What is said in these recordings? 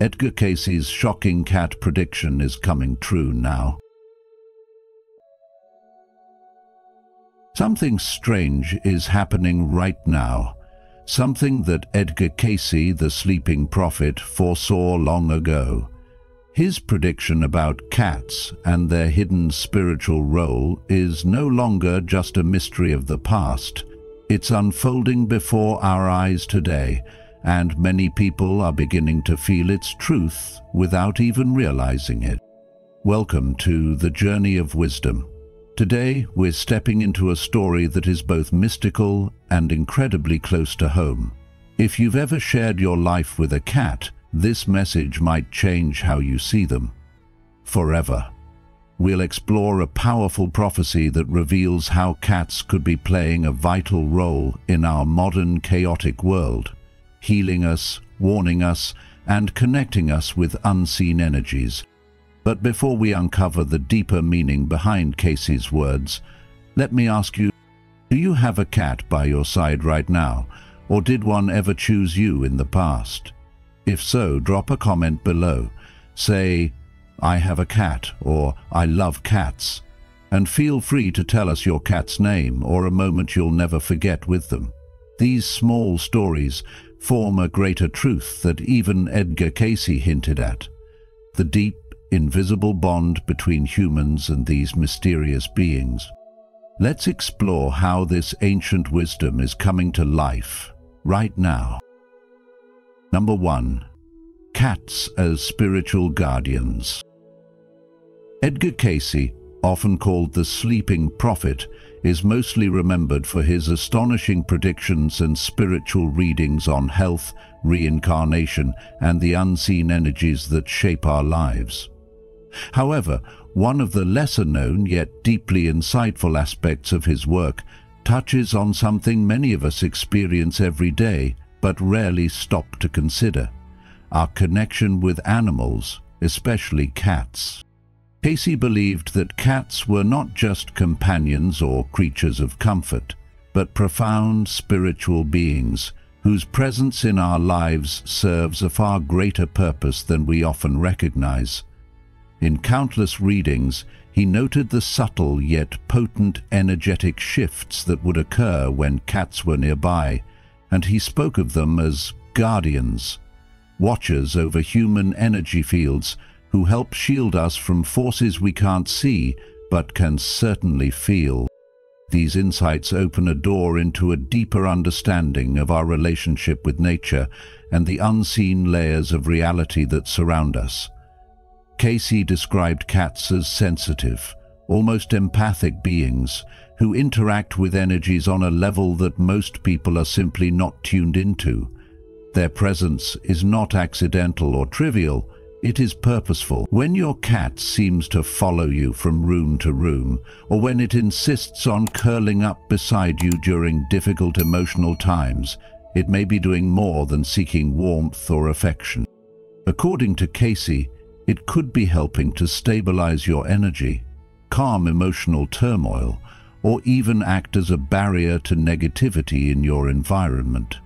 Edgar Cayce's shocking cat prediction is coming true now. Something strange is happening right now. Something that Edgar Cayce, the sleeping prophet, foresaw long ago. His prediction about cats and their hidden spiritual role is no longer just a mystery of the past. It's unfolding before our eyes today, and many people are beginning to feel its truth without even realizing it. Welcome to the Journey of Wisdom. Today, we're stepping into a story that is both mystical and incredibly close to home. If you've ever shared your life with a cat, this message might change how you see them. Forever. We'll explore a powerful prophecy that reveals how cats could be playing a vital role in our modern chaotic world, healing us, warning us, and connecting us with unseen energies. But before we uncover the deeper meaning behind Cayce's words, let me ask you, do you have a cat by your side right now, or did one ever choose you in the past? If so, drop a comment below. Say, "I have a cat," or "I love cats," and feel free to tell us your cat's name or a moment you'll never forget with them. These small stories form a greater truth that even Edgar Cayce hinted at: the deep, invisible bond between humans and these mysterious beings. Let's explore how this ancient wisdom is coming to life right now. Number 1. Cats as spiritual guardians. Edgar Cayce, often called the sleeping prophet, is mostly remembered for his astonishing predictions and spiritual readings on health, reincarnation, and the unseen energies that shape our lives. However, one of the lesser-known yet deeply insightful aspects of his work touches on something many of us experience every day but rarely stop to consider: our connection with animals, especially cats. Cayce believed that cats were not just companions or creatures of comfort, but profound spiritual beings whose presence in our lives serves a far greater purpose than we often recognize. In countless readings, he noted the subtle yet potent energetic shifts that would occur when cats were nearby, and he spoke of them as guardians, watchers over human energy fields who help shield us from forces we can't see but can certainly feel. These insights open a door into a deeper understanding of our relationship with nature and the unseen layers of reality that surround us. Cayce described cats as sensitive, almost empathic beings who interact with energies on a level that most people are simply not tuned into. Their presence is not accidental or trivial, it is purposeful. When your cat seems to follow you from room to room, or when it insists on curling up beside you during difficult emotional times, it may be doing more than seeking warmth or affection. According to Cayce, it could be helping to stabilize your energy, calm emotional turmoil, or even act as a barrier to negativity in your environment.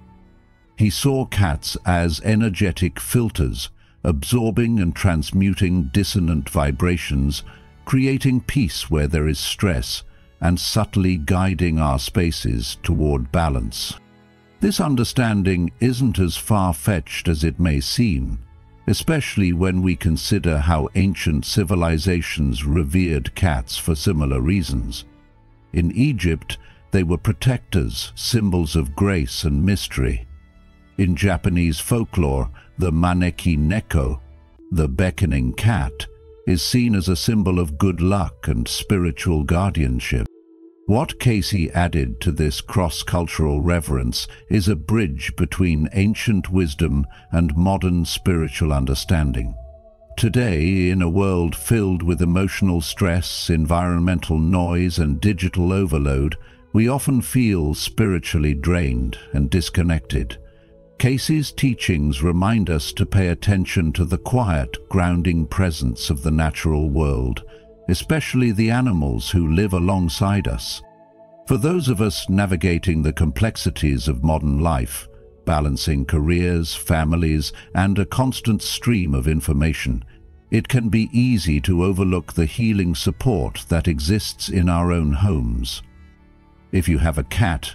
He saw cats as energetic filters, absorbing and transmuting dissonant vibrations, creating peace where there is stress, and subtly guiding our spaces toward balance. This understanding isn't as far-fetched as it may seem, especially when we consider how ancient civilizations revered cats for similar reasons. In Egypt, they were protectors, symbols of grace and mystery. In Japanese folklore, the maneki neko, the beckoning cat, is seen as a symbol of good luck and spiritual guardianship. What Cayce added to this cross-cultural reverence is a bridge between ancient wisdom and modern spiritual understanding. Today, in a world filled with emotional stress, environmental noise, and digital overload, we often feel spiritually drained and disconnected. Cayce's teachings remind us to pay attention to the quiet, grounding presence of the natural world, especially the animals who live alongside us. For those of us navigating the complexities of modern life, balancing careers, families, and a constant stream of information. It can be easy to overlook the healing support that exists in our own homes. If you have a cat,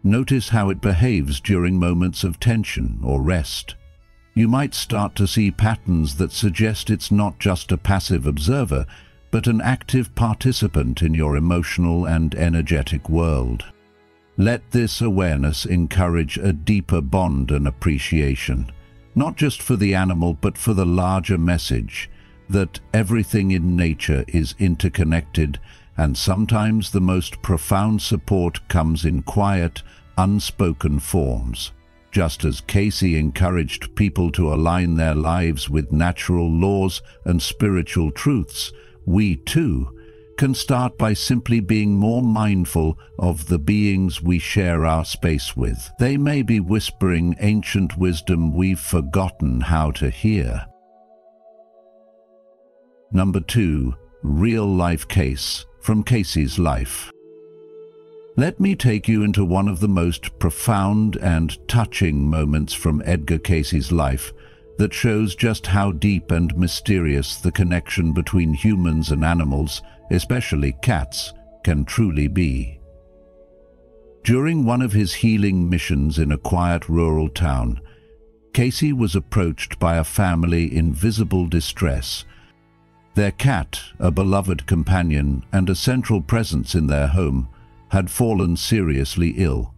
notice how it behaves during moments of tension or rest. You might start to see patterns that suggest it's not just a passive observer, but an active participant in your emotional and energetic world. Let this awareness encourage a deeper bond and appreciation, not just for the animal but for the larger message that everything in nature is interconnected, and sometimes the most profound support comes in quiet, unspoken forms. Just as Cayce encouraged people to align their lives with natural laws and spiritual truths, we too can start by simply being more mindful of the beings we share our space with. They may be whispering ancient wisdom we've forgotten how to hear. Number 2. Real-life case from Cayce's life. Let me take you into one of the most profound and touching moments from Edgar Cayce's life that shows just how deep and mysterious the connection between humans and animals, especially cats, can truly be. During one of his healing missions in a quiet rural town, Cayce was approached by a family in visible distress. Their cat, a beloved companion and a central presence in their home, had fallen seriously ill.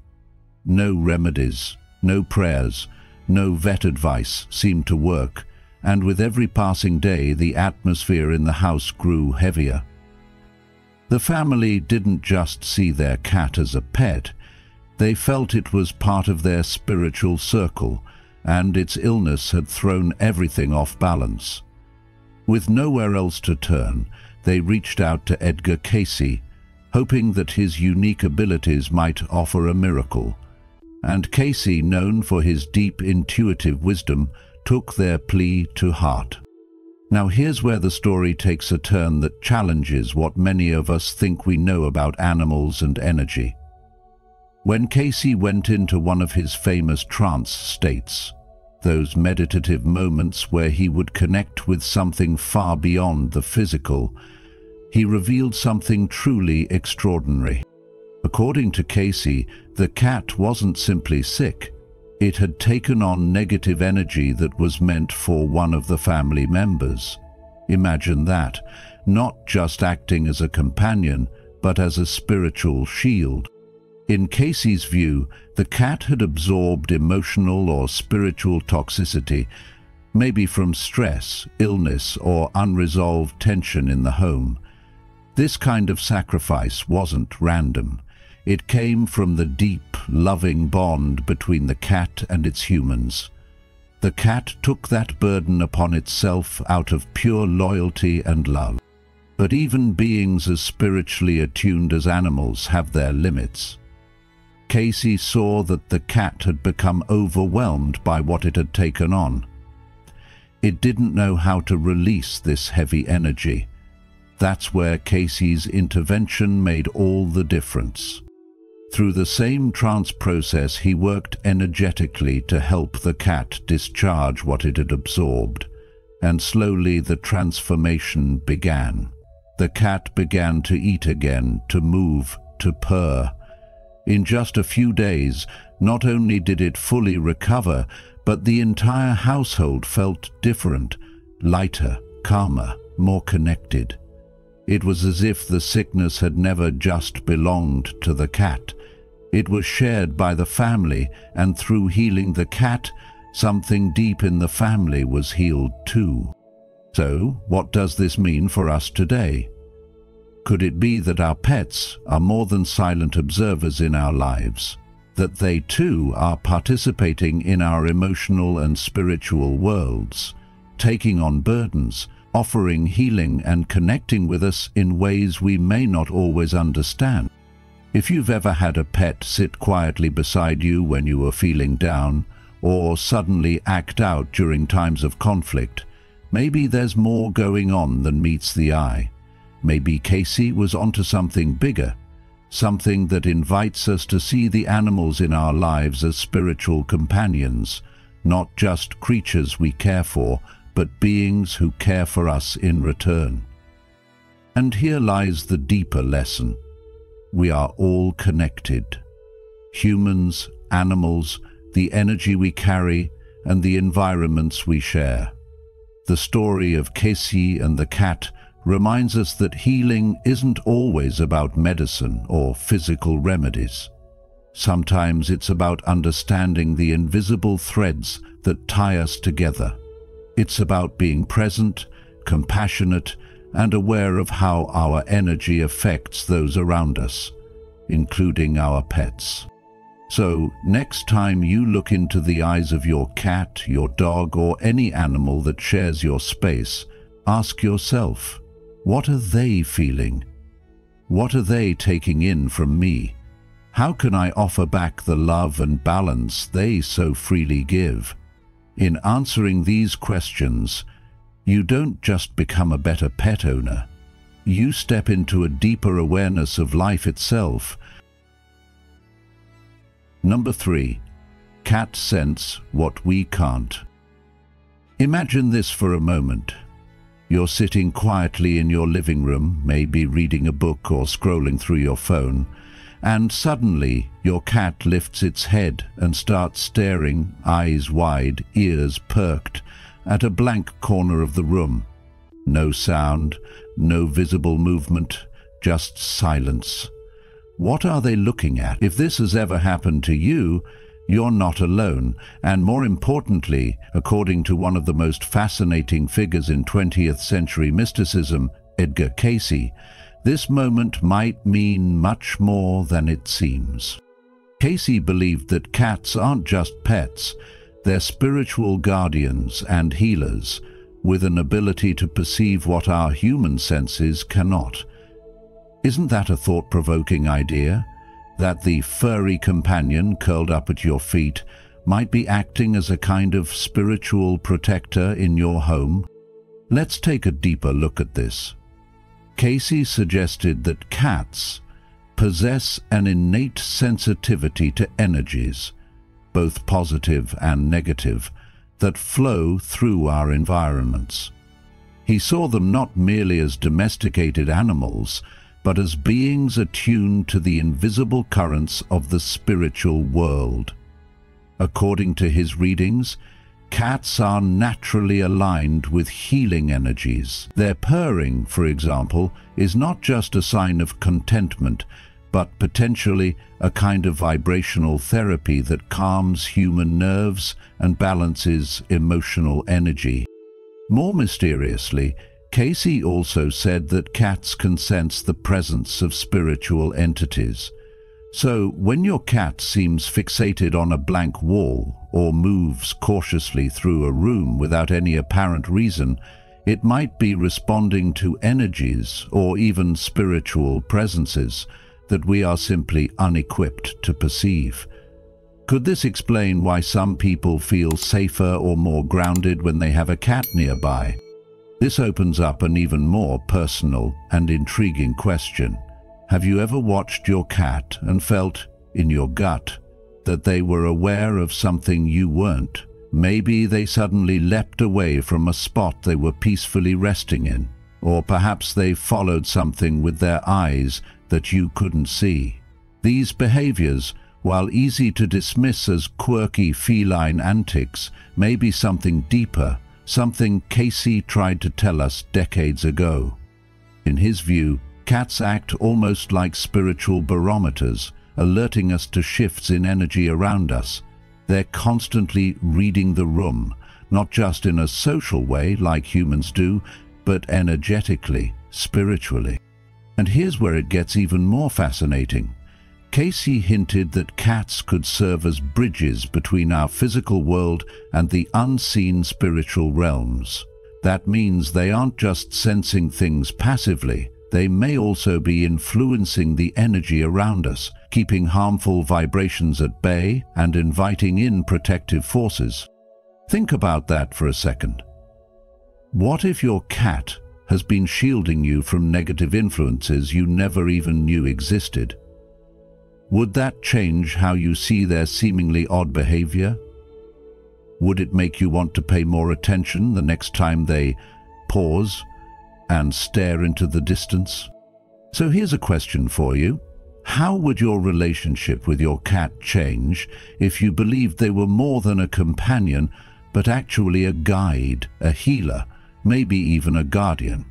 No remedies, no prayers, no vet advice seemed to work, and with every passing day the atmosphere in the house grew heavier. The family didn't just see their cat as a pet, they felt it was part of their spiritual circle, and its illness had thrown everything off balance. With nowhere else to turn, they reached out to Edgar Cayce, hoping that his unique abilities might offer a miracle. And Cayce, known for his deep intuitive wisdom, took their plea to heart. Now here's where the story takes a turn that challenges what many of us think we know about animals and energy. When Cayce went into one of his famous trance states, those meditative moments where he would connect with something far beyond the physical, he revealed something truly extraordinary. According to Cayce, the cat wasn't simply sick. It had taken on negative energy that was meant for one of the family members. Imagine that, not just acting as a companion, but as a spiritual shield. In Cayce's view, the cat had absorbed emotional or spiritual toxicity, maybe from stress, illness, or unresolved tension in the home. This kind of sacrifice wasn't random. It came from the deep, loving bond between the cat and its humans. The cat took that burden upon itself out of pure loyalty and love. But even beings as spiritually attuned as animals have their limits. Cayce saw that the cat had become overwhelmed by what it had taken on. It didn't know how to release this heavy energy. That's where Cayce's intervention made all the difference. Through the same trance process, he worked energetically to help the cat discharge what it had absorbed, and slowly the transformation began. The cat began to eat again, to move, to purr. In just a few days, not only did it fully recover, but the entire household felt different, lighter, calmer, more connected. It was as if the sickness had never just belonged to the cat. It was shared by the family, and through healing the cat, something deep in the family was healed too. So, what does this mean for us today? Could it be that our pets are more than silent observers in our lives? That they too are participating in our emotional and spiritual worlds, taking on burdens, offering healing and connecting with us in ways we may not always understand? If you've ever had a pet sit quietly beside you when you were feeling down, or suddenly act out during times of conflict, maybe there's more going on than meets the eye. Maybe Cayce was onto something bigger, something that invites us to see the animals in our lives as spiritual companions, not just creatures we care for, but beings who care for us in return. And here lies the deeper lesson. We are all connected. Humans, animals, the energy we carry, and the environments we share. The story of Casey and the cat reminds us that healing isn't always about medicine or physical remedies. Sometimes it's about understanding the invisible threads that tie us together. It's about being present, compassionate, and aware of how our energy affects those around us, including our pets. So, next time you look into the eyes of your cat, your dog, or any animal that shares your space, ask yourself, what are they feeling? What are they taking in from me? How can I offer back the love and balance they so freely give? In answering these questions, you don't just become a better pet owner. You step into a deeper awareness of life itself. Number 3. Cats sense what we can't. Imagine this for a moment. You're sitting quietly in your living room, maybe reading a book or scrolling through your phone, and suddenly your cat lifts its head and starts staring, eyes wide, ears perked, at a blank corner of the room. No sound, no visible movement, just silence. What are they looking at? If this has ever happened to you, you're not alone, and more importantly, according to one of the most fascinating figures in 20th century mysticism, Edgar Cayce, this moment might mean much more than it seems. Cayce believed that cats aren't just pets, they're spiritual guardians and healers, with an ability to perceive what our human senses cannot. Isn't that a thought-provoking idea? That the furry companion curled up at your feet might be acting as a kind of spiritual protector in your home? Let's take a deeper look at this. Cayce suggested that cats possess an innate sensitivity to energies, both positive and negative, that flow through our environments. He saw them not merely as domesticated animals, but as beings attuned to the invisible currents of the spiritual world. According to his readings, cats are naturally aligned with healing energies. Their purring, for example, is not just a sign of contentment, but potentially a kind of vibrational therapy that calms human nerves and balances emotional energy. More mysteriously, Cayce also said that cats can sense the presence of spiritual entities. So, when your cat seems fixated on a blank wall or moves cautiously through a room without any apparent reason, it might be responding to energies or even spiritual presences that we are simply unequipped to perceive. Could this explain why some people feel safer or more grounded when they have a cat nearby? This opens up an even more personal and intriguing question. Have you ever watched your cat and felt, in your gut, that they were aware of something you weren't? Maybe they suddenly leapt away from a spot they were peacefully resting in, or perhaps they followed something with their eyes that you couldn't see. These behaviors, while easy to dismiss as quirky feline antics, may be something deeper, something Cayce tried to tell us decades ago. In his view, cats act almost like spiritual barometers, alerting us to shifts in energy around us. They're constantly reading the room, not just in a social way like humans do, but energetically, spiritually. And here's where it gets even more fascinating. Cayce hinted that cats could serve as bridges between our physical world and the unseen spiritual realms. That means they aren't just sensing things passively, they may also be influencing the energy around us, keeping harmful vibrations at bay and inviting in protective forces. Think about that for a second. What if your cat has been shielding you from negative influences you never even knew existed? Would that change how you see their seemingly odd behavior? Would it make you want to pay more attention the next time they pause and stare into the distance? So here's a question for you. How would your relationship with your cat change if you believed they were more than a companion, but actually a guide, a healer, maybe even a guardian?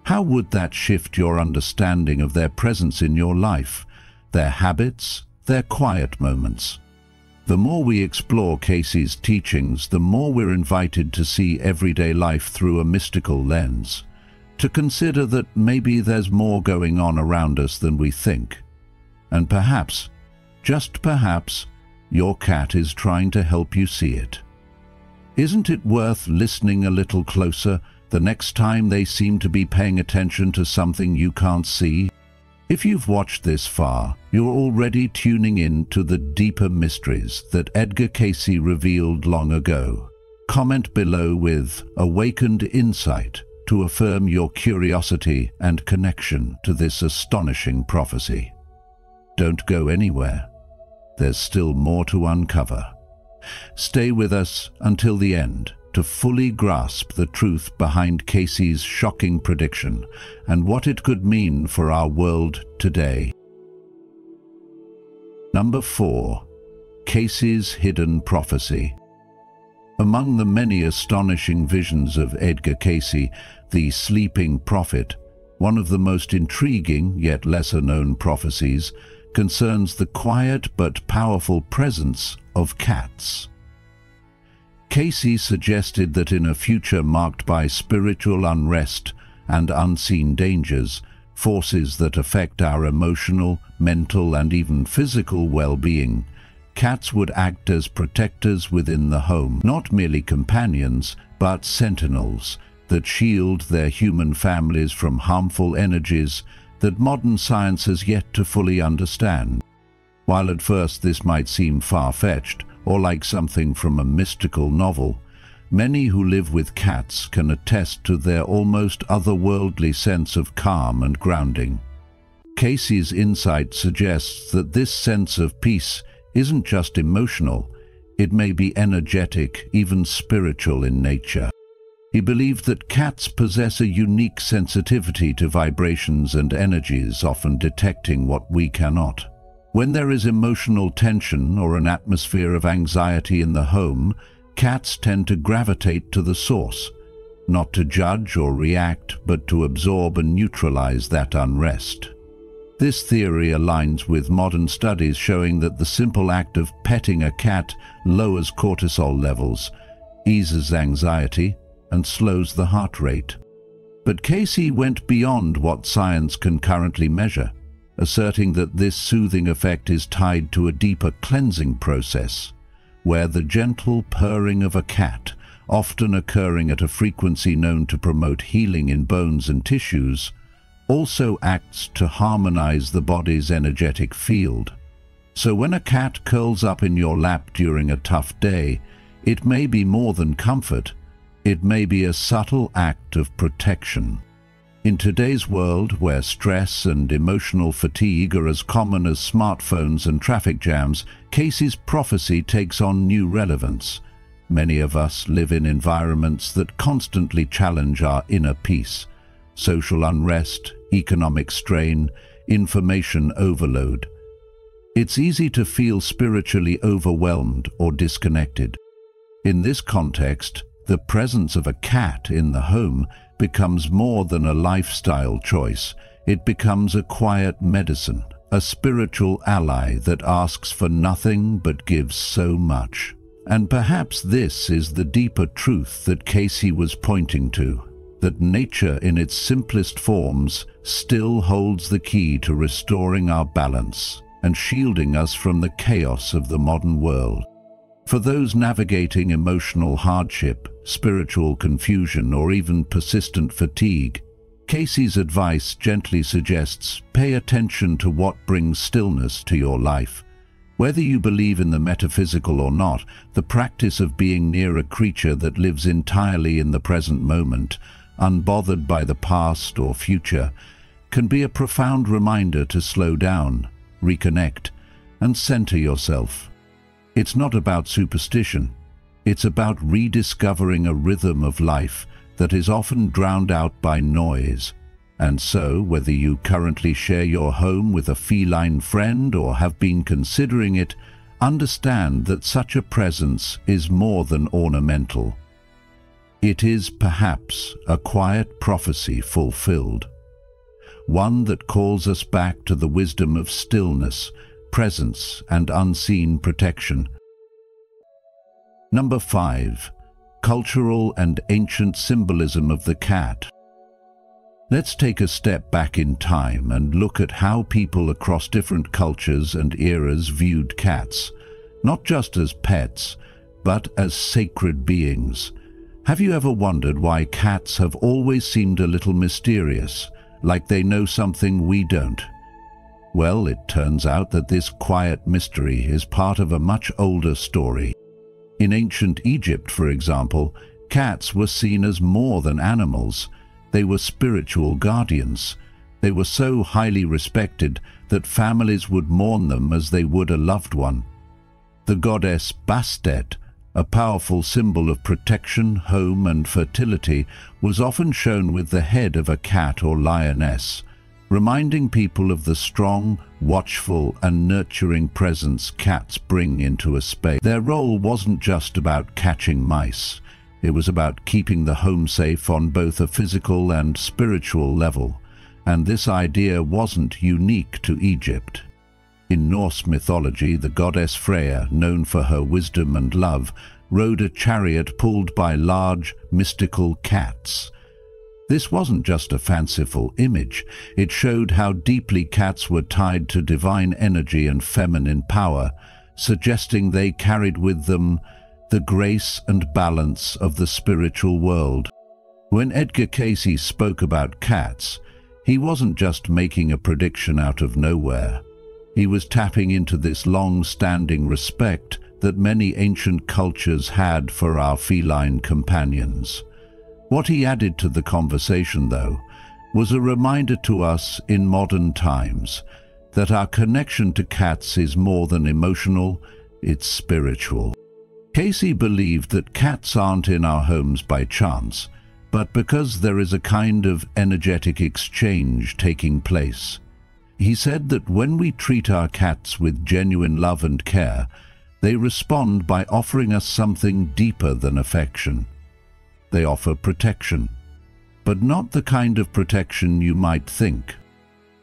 How would that shift your understanding of their presence in your life, their habits, their quiet moments? The more we explore Cayce's teachings, the more we're invited to see everyday life through a mystical lens, to consider that maybe there's more going on around us than we think. And perhaps, just perhaps, your cat is trying to help you see it. Isn't it worth listening a little closer the next time they seem to be paying attention to something you can't see? If you've watched this far, you're already tuning in to the deeper mysteries that Edgar Cayce revealed long ago. Comment below with "Awakened Insight" to affirm your curiosity and connection to this astonishing prophecy. Don't go anywhere. There's still more to uncover. Stay with us until the end to fully grasp the truth behind Cayce's shocking prediction and what it could mean for our world today. Number 4. Cayce's hidden prophecy. Among the many astonishing visions of Edgar Cayce, the sleeping prophet, one of the most intriguing yet lesser-known prophecies concerns the quiet but powerful presence of cats. Cayce suggested that in a future marked by spiritual unrest and unseen dangers, forces that affect our emotional, mental, and even physical well-being, cats would act as protectors within the home, not merely companions, but sentinels that shield their human families from harmful energies that modern science has yet to fully understand. While at first this might seem far-fetched or like something from a mystical novel, many who live with cats can attest to their almost otherworldly sense of calm and grounding. Cayce's insight suggests that this sense of peace isn't just emotional, it may be energetic, even spiritual in nature. He believed that cats possess a unique sensitivity to vibrations and energies, often detecting what we cannot. When there is emotional tension or an atmosphere of anxiety in the home, cats tend to gravitate to the source, not to judge or react, but to absorb and neutralize that unrest. This theory aligns with modern studies showing that the simple act of petting a cat lowers cortisol levels, eases anxiety, and slows the heart rate. But Cayce went beyond what science can currently measure, asserting that this soothing effect is tied to a deeper cleansing process, where the gentle purring of a cat, often occurring at a frequency known to promote healing in bones and tissues, also acts to harmonize the body's energetic field. So when a cat curls up in your lap during a tough day, it may be more than comfort, it may be a subtle act of protection. In today's world, where stress and emotional fatigue are as common as smartphones and traffic jams, Cayce's prophecy takes on new relevance. Many of us live in environments that constantly challenge our inner peace. Social unrest, economic strain, information overload. It's easy to feel spiritually overwhelmed or disconnected. In this context, the presence of a cat in the home becomes more than a lifestyle choice. It becomes a quiet medicine, a spiritual ally that asks for nothing but gives so much. And perhaps this is the deeper truth that Cayce was pointing to, that nature in its simplest forms still holds the key to restoring our balance and shielding us from the chaos of the modern world. For those navigating emotional hardship, spiritual confusion, or even persistent fatigue, Cayce's advice gently suggests pay attention to what brings stillness to your life. Whether you believe in the metaphysical or not, the practice of being near a creature that lives entirely in the present moment, unbothered by the past or future, can be a profound reminder to slow down, reconnect, and center yourself. It's not about superstition. It's about rediscovering a rhythm of life that is often drowned out by noise. And so, whether you currently share your home with a feline friend or have been considering it, understand that such a presence is more than ornamental. It is perhaps a quiet prophecy fulfilled, one that calls us back to the wisdom of stillness, presence, and unseen protection. Number 5. Cultural and ancient symbolism of the cat. Let's take a step back in time and look at how people across different cultures and eras viewed cats, not just as pets, but as sacred beings. Have you ever wondered why cats have always seemed a little mysterious, like they know something we don't? Well, it turns out that this quiet mystery is part of a much older story. In ancient Egypt, for example, cats were seen as more than animals. They were spiritual guardians. They were so highly respected that families would mourn them as they would a loved one. The goddess Bastet, a powerful symbol of protection, home, and fertility, was often shown with the head of a cat or lioness, reminding people of the strong, watchful, and nurturing presence cats bring into a space. Their role wasn't just about catching mice. It was about keeping the home safe on both a physical and spiritual level, and this idea wasn't unique to Egypt. In Norse mythology, the goddess Freya, known for her wisdom and love, rode a chariot pulled by large, mystical cats. This wasn't just a fanciful image. It showed how deeply cats were tied to divine energy and feminine power, suggesting they carried with them the grace and balance of the spiritual world. When Edgar Cayce spoke about cats, he wasn't just making a prediction out of nowhere. He was tapping into this long-standing respect that many ancient cultures had for our feline companions. What he added to the conversation, though, was a reminder to us in modern times that our connection to cats is more than emotional, it's spiritual. Cayce believed that cats aren't in our homes by chance, but because there is a kind of energetic exchange taking place. He said that when we treat our cats with genuine love and care, they respond by offering us something deeper than affection. They offer protection, but not the kind of protection you might think.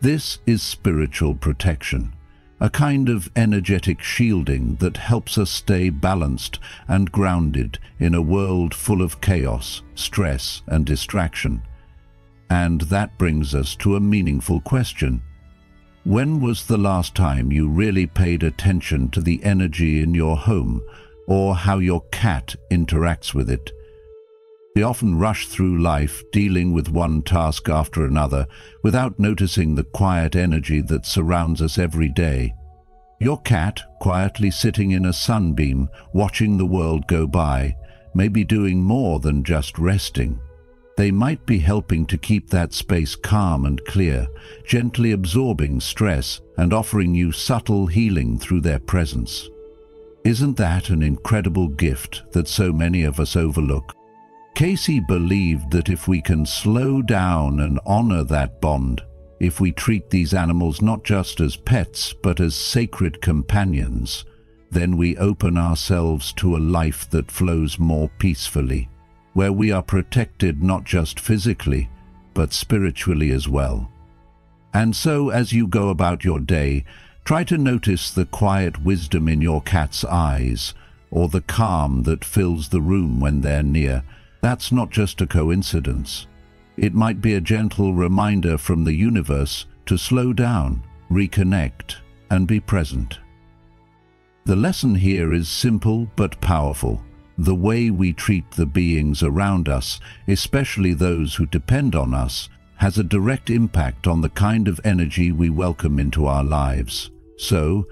This is spiritual protection, a kind of energetic shielding that helps us stay balanced and grounded in a world full of chaos, stress, and distraction. And that brings us to a meaningful question. When was the last time you really paid attention to the energy in your home or how your cat interacts with it? We often rush through life dealing with one task after another without noticing the quiet energy that surrounds us every day. Your cat, quietly sitting in a sunbeam, watching the world go by, may be doing more than just resting. They might be helping to keep that space calm and clear, gently absorbing stress and offering you subtle healing through their presence. Isn't that an incredible gift that so many of us overlook? Cayce believed that if we can slow down and honor that bond, if we treat these animals not just as pets but as sacred companions, then we open ourselves to a life that flows more peacefully, where we are protected not just physically, but spiritually as well. And so, as you go about your day, try to notice the quiet wisdom in your cat's eyes, or the calm that fills the room when they're near. That's not just a coincidence. It might be a gentle reminder from the universe to slow down, reconnect, and be present. The lesson here is simple but powerful. The way we treat the beings around us, especially those who depend on us, has a direct impact on the kind of energy we welcome into our lives. So,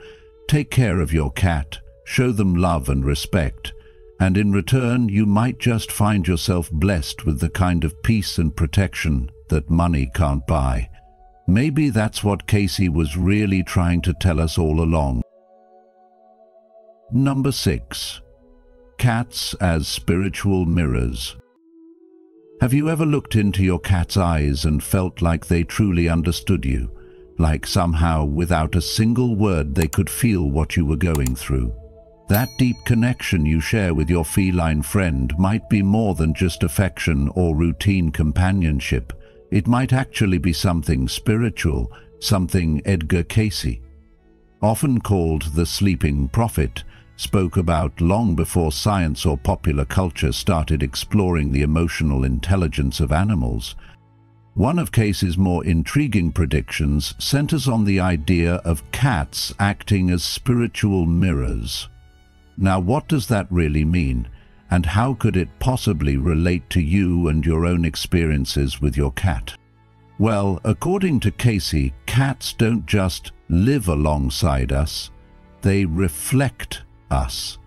take care of your cat, show them love and respect, and in return you might just find yourself blessed with the kind of peace and protection that money can't buy. Maybe that's what Cayce was really trying to tell us all along. Number 6. Cats as spiritual mirrors. Have you ever looked into your cat's eyes and felt like they truly understood you? Like somehow, without a single word, they could feel what you were going through? That deep connection you share with your feline friend might be more than just affection or routine companionship. It might actually be something spiritual, something Edgar Cayce, often called the sleeping prophet, spoke about long before science or popular culture started exploring the emotional intelligence of animals. One of Cayce's more intriguing predictions centers on the idea of cats acting as spiritual mirrors. Now, what does that really mean, and how could it possibly relate to you and your own experiences with your cat? Well, according to Cayce, cats don't just live alongside us, they reflect us.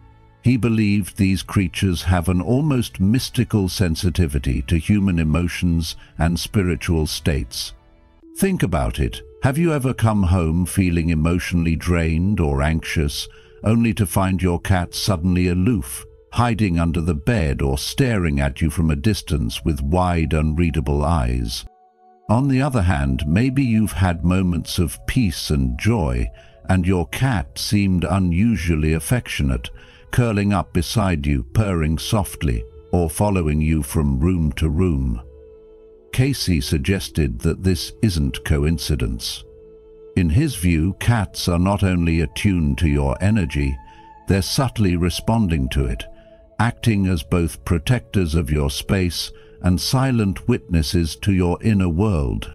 He believed these creatures have an almost mystical sensitivity to human emotions and spiritual states. Think about it. Have you ever come home feeling emotionally drained or anxious, only to find your cat suddenly aloof, hiding under the bed or staring at you from a distance with wide, unreadable eyes? On the other hand, maybe you've had moments of peace and joy, and your cat seemed unusually affectionate, curling up beside you, purring softly, or following you from room to room. Cayce suggested that this isn't coincidence. In his view, cats are not only attuned to your energy, they're subtly responding to it, acting as both protectors of your space and silent witnesses to your inner world.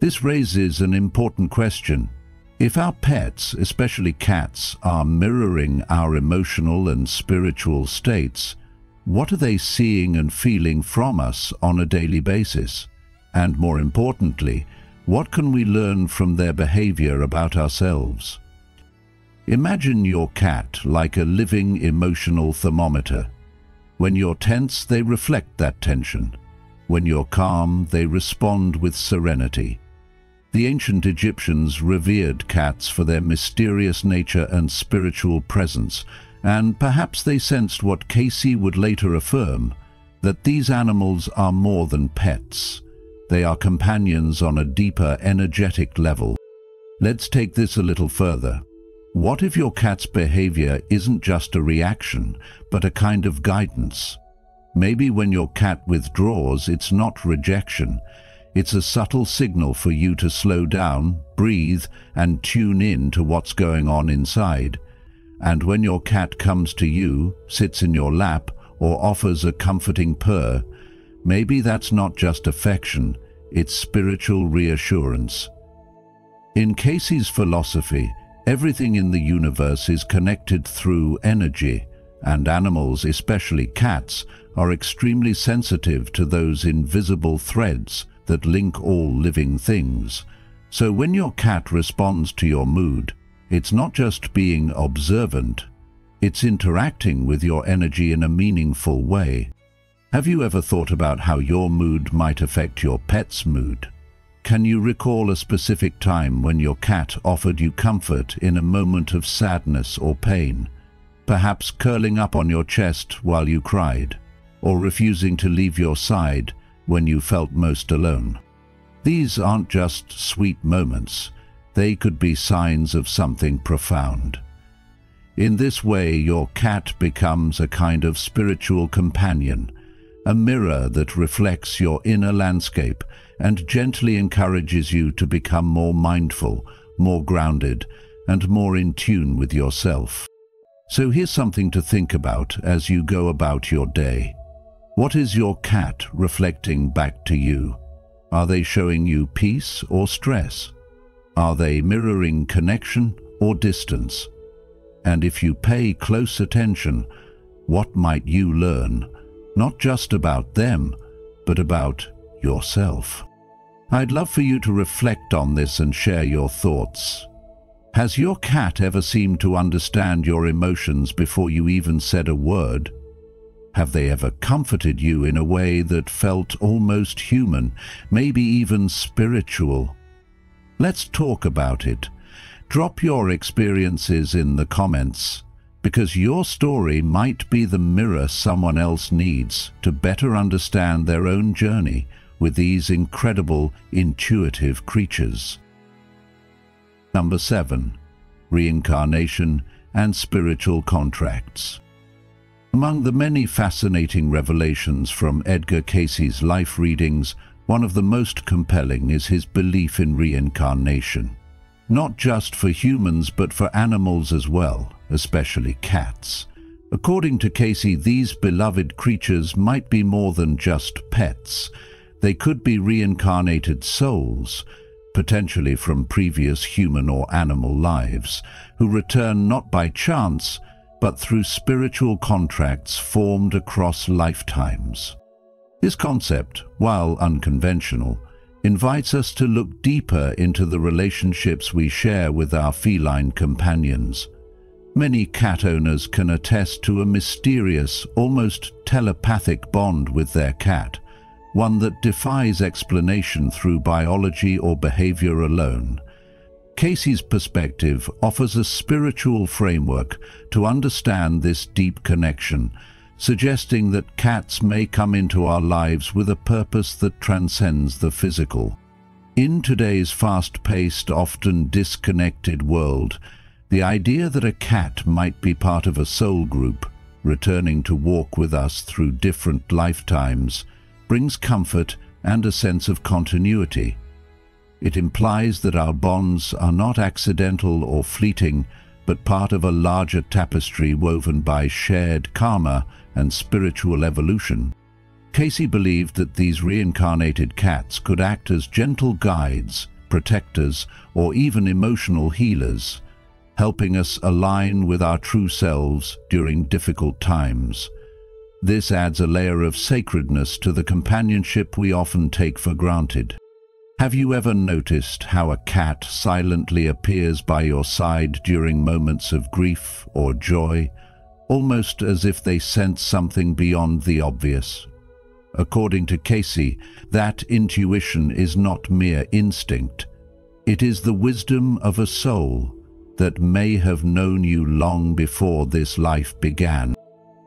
This raises an important question. If our pets, especially cats, are mirroring our emotional and spiritual states, what are they seeing and feeling from us on a daily basis? And more importantly, what can we learn from their behavior about ourselves? Imagine your cat like a living emotional thermometer. When you're tense, they reflect that tension. When you're calm, they respond with serenity. The ancient Egyptians revered cats for their mysterious nature and spiritual presence, and perhaps they sensed what Cayce would later affirm, that these animals are more than pets. They are companions on a deeper, energetic level. Let's take this a little further. What if your cat's behavior isn't just a reaction, but a kind of guidance? Maybe when your cat withdraws, it's not rejection. It's a subtle signal for you to slow down, breathe, and tune in to what's going on inside. And when your cat comes to you, sits in your lap, or offers a comforting purr, maybe that's not just affection, it's spiritual reassurance. In Cayce's philosophy, everything in the universe is connected through energy, and animals, especially cats, are extremely sensitive to those invisible threads that link all living things. So when your cat responds to your mood, it's not just being observant, it's interacting with your energy in a meaningful way. Have you ever thought about how your mood might affect your pet's mood? Can you recall a specific time when your cat offered you comfort in a moment of sadness or pain? Perhaps curling up on your chest while you cried, or refusing to leave your side when you felt most alone. These aren't just sweet moments, they could be signs of something profound. In this way, your cat becomes a kind of spiritual companion, a mirror that reflects your inner landscape and gently encourages you to become more mindful, more grounded, and more in tune with yourself. So here's something to think about as you go about your day. What is your cat reflecting back to you? Are they showing you peace or stress? Are they mirroring connection or distance? And if you pay close attention, what might you learn? Not just about them, but about yourself. I'd love for you to reflect on this and share your thoughts. Has your cat ever seemed to understand your emotions before you even said a word? Have they ever comforted you in a way that felt almost human, maybe even spiritual? Let's talk about it. Drop your experiences in the comments, because your story might be the mirror someone else needs to better understand their own journey with these incredible, intuitive creatures. Number 7. Reincarnation and spiritual contracts. Among the many fascinating revelations from Edgar Cayce's life readings, one of the most compelling is his belief in reincarnation. Not just for humans but for animals as well, especially cats. According to Cayce, these beloved creatures might be more than just pets. They could be reincarnated souls, potentially from previous human or animal lives, who return not by chance, but through spiritual contracts formed across lifetimes. This concept, while unconventional, invites us to look deeper into the relationships we share with our feline companions. Many cat owners can attest to a mysterious, almost telepathic bond with their cat, one that defies explanation through biology or behavior alone. Cayce's perspective offers a spiritual framework to understand this deep connection, suggesting that cats may come into our lives with a purpose that transcends the physical. In today's fast-paced, often disconnected world, the idea that a cat might be part of a soul group, returning to walk with us through different lifetimes, brings comfort and a sense of continuity. It implies that our bonds are not accidental or fleeting, but part of a larger tapestry woven by shared karma and spiritual evolution. Cayce believed that these reincarnated cats could act as gentle guides, protectors, or even emotional healers, helping us align with our true selves during difficult times. This adds a layer of sacredness to the companionship we often take for granted. Have you ever noticed how a cat silently appears by your side during moments of grief or joy, almost as if they sense something beyond the obvious? According to Cayce, that intuition is not mere instinct. It is the wisdom of a soul that may have known you long before this life began.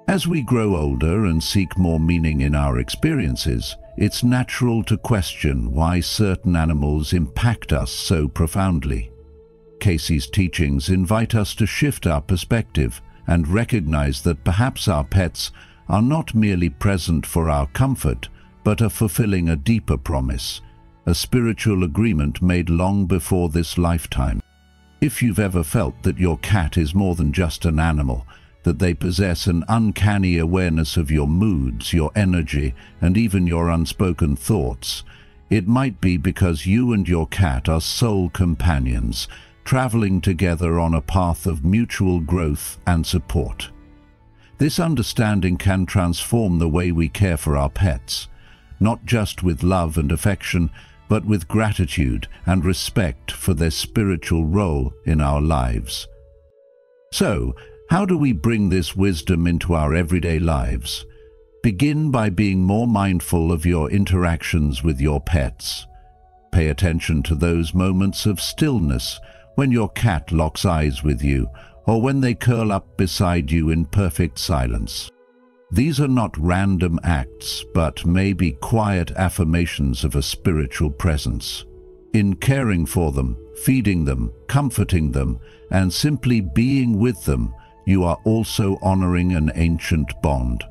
As we grow older and seek more meaning in our experiences, it's natural to question why certain animals impact us so profoundly. Cayce's teachings invite us to shift our perspective and recognize that perhaps our pets are not merely present for our comfort, but are fulfilling a deeper promise, a spiritual agreement made long before this lifetime. If you've ever felt that your cat is more than just an animal, that they possess an uncanny awareness of your moods, your energy, and even your unspoken thoughts, it might be because you and your cat are soul companions, traveling together on a path of mutual growth and support. This understanding can transform the way we care for our pets, not just with love and affection, but with gratitude and respect for their spiritual role in our lives. So, how do we bring this wisdom into our everyday lives? Begin by being more mindful of your interactions with your pets. Pay attention to those moments of stillness when your cat locks eyes with you, or when they curl up beside you in perfect silence. These are not random acts, but maybe quiet affirmations of a spiritual presence. In caring for them, feeding them, comforting them, and simply being with them, you are also honoring an ancient bond,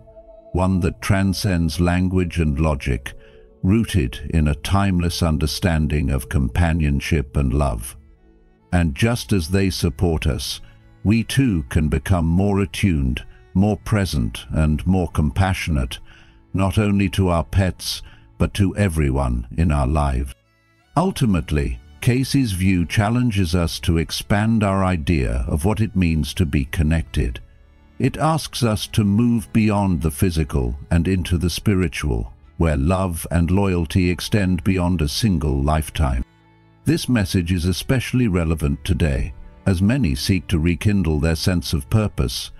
one that transcends language and logic, rooted in a timeless understanding of companionship and love. And just as they support us, we too can become more attuned, more present, and more compassionate, not only to our pets, but to everyone in our lives. Ultimately, Cayce's view challenges us to expand our idea of what it means to be connected. It asks us to move beyond the physical and into the spiritual, where love and loyalty extend beyond a single lifetime. This message is especially relevant today, as many seek to rekindle their sense of purpose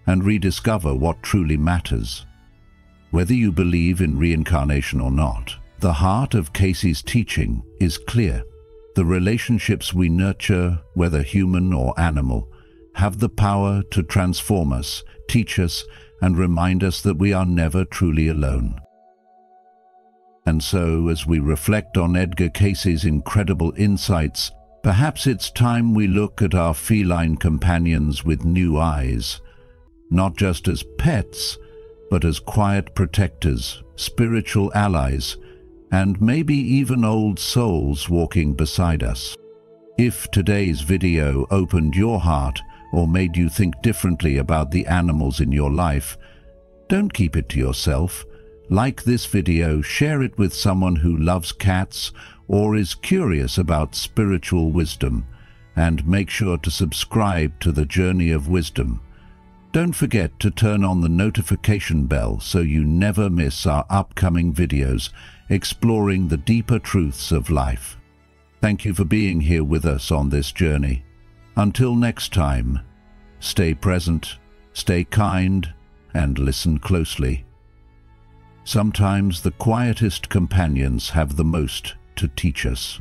and rediscover what truly matters. Whether you believe in reincarnation or not, the heart of Cayce's teaching is clear. The relationships we nurture, whether human or animal, have the power to transform us, teach us, and remind us that we are never truly alone. And so, as we reflect on Edgar Cayce's incredible insights, perhaps it's time we look at our feline companions with new eyes, not just as pets, but as quiet protectors, spiritual allies, and maybe even old souls walking beside us. If today's video opened your heart or made you think differently about the animals in your life, don't keep it to yourself. Like this video, share it with someone who loves cats or is curious about spiritual wisdom, and make sure to subscribe to the Journey of Wisdom. Don't forget to turn on the notification bell so you never miss our upcoming videos exploring the deeper truths of life. Thank you for being here with us on this journey. Until next time, stay present, stay kind, and listen closely. Sometimes the quietest companions have the most to teach us.